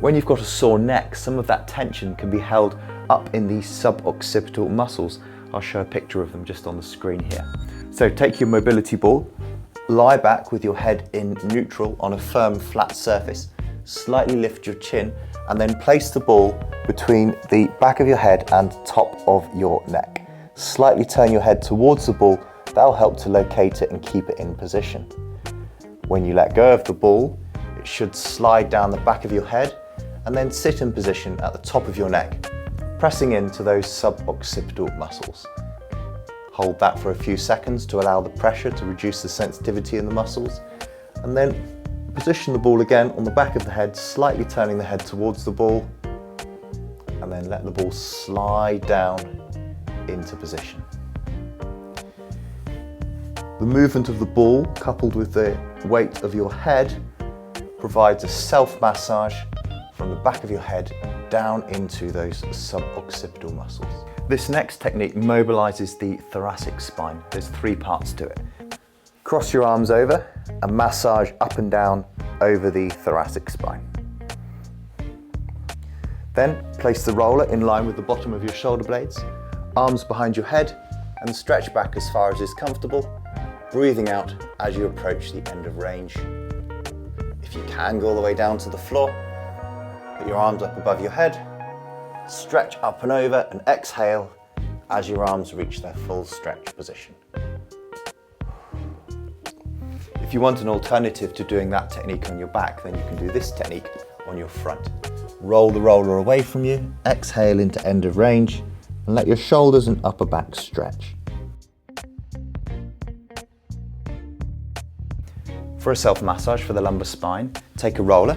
When you've got a sore neck, some of that tension can be held up in the suboccipital muscles. I'll show a picture of them just on the screen here. So take your mobility ball, lie back with your head in neutral on a firm flat surface, slightly lift your chin and then place the ball between the back of your head and top of your neck. Slightly turn your head towards the ball, that'll help to locate it and keep it in position. When you let go of the ball, it should slide down the back of your head and then sit in position at the top of your neck, pressing into those suboccipital muscles. Hold that for a few seconds to allow the pressure to reduce the sensitivity in the muscles, and then position the ball again on the back of the head, slightly turning the head towards the ball, and then let the ball slide down into position. The movement of the ball, coupled with the weight of your head, provides a self-massage from the back of your head down into those suboccipital muscles. This next technique mobilizes the thoracic spine. There's 3 parts to it. Cross your arms over and massage up and down over the thoracic spine. Then place the roller in line with the bottom of your shoulder blades, arms behind your head, and stretch back as far as is comfortable, breathing out as you approach the end of range. If you can, go all the way down to the floor, put your arms up above your head, stretch up and over and exhale as your arms reach their full stretch position. If you want an alternative to doing that technique on your back, then you can do this technique on your front. Roll the roller away from you, exhale into end of range, and let your shoulders and upper back stretch. For a self-massage for the lumbar spine, take a roller,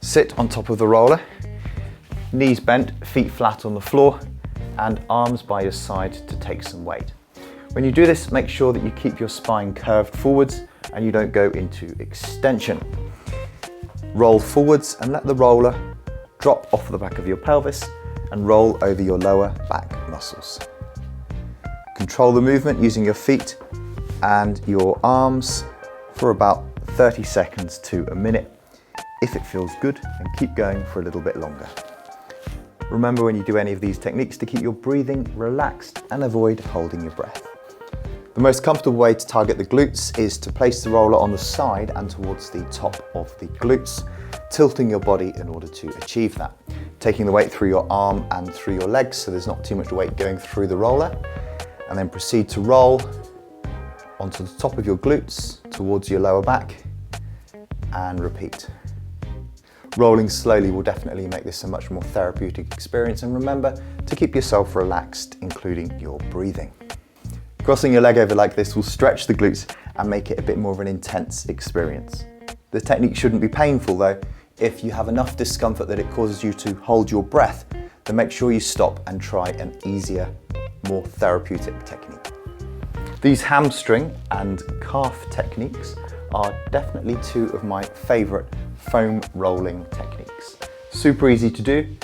sit on top of the roller, knees bent, feet flat on the floor, and arms by your side to take some weight. When you do this, make sure that you keep your spine curved forwards and you don't go into extension. Roll forwards and let the roller drop off the back of your pelvis and roll over your lower back muscles. Control the movement using your feet and your arms for about 30 seconds to a minute. If it feels good, then keep going for a little bit longer. Remember when you do any of these techniques to keep your breathing relaxed and avoid holding your breath. The most comfortable way to target the glutes is to place the roller on the side and towards the top of the glutes, tilting your body in order to achieve that. Taking the weight through your arm and through your legs so there's not too much weight going through the roller, and then proceed to roll onto the top of your glutes towards your lower back and repeat. Rolling slowly will definitely make this a much more therapeutic experience, and remember to keep yourself relaxed, including your breathing. Crossing your leg over like this will stretch the glutes and make it a bit more of an intense experience. The technique shouldn't be painful though. If you have enough discomfort that it causes you to hold your breath, then make sure you stop and try an easier, more therapeutic technique. These hamstring and calf techniques are definitely 2 of my favorite foam rolling techniques. Super easy to do,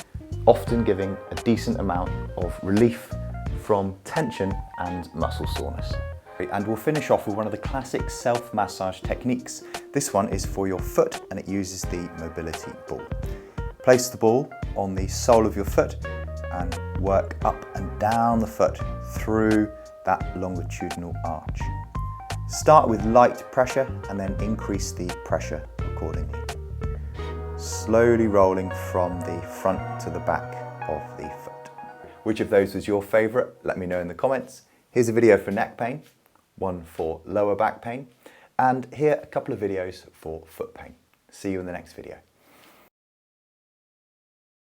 often giving a decent amount of relief from tension and muscle soreness. And we'll finish off with one of the classic self-massage techniques. This one is for your foot and it uses the mobility ball. Place the ball on the sole of your foot and work up and down the foot through that longitudinal arch. Start with light pressure and then increase the pressure accordingly. Slowly rolling from the front to the back of the foot. Which of those was your favourite? Let me know in the comments. Here's a video for neck pain, one for lower back pain, and here a couple of videos for foot pain. See you in the next video.